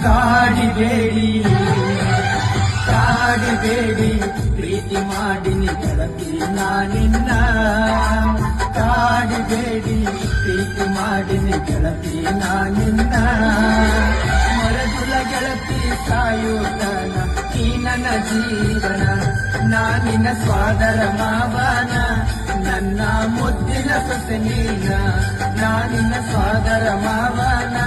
ಕಾಡಿಬೇಡಿ ಕಾಡಿಬೇಡಿ ಪ್ರೀತಿ ಮಾಡಿನಿ ಗೆಳತಿ ನಾನಿನ್ನ ಕಾಡಿಬೇಡಿ ಪ್ರೀತಿ ಮಾಡಿನಿ ಗೆಳತಿ ನಾನಿನ್ನ ಮರದುಲ ಗೆಳತಿ ಸಾಯುತ್ತನ ಈ ನನ್ನ ಜೀವನ ನಾನಿನ ಸ್ವಾದರ ಮಾವನ ನನ್ನ ಮುದ್ದಿನ ಸೊಸೆ ನೀನ ನಾನಿನ ಸ್ವಾದರ ಮಾವನ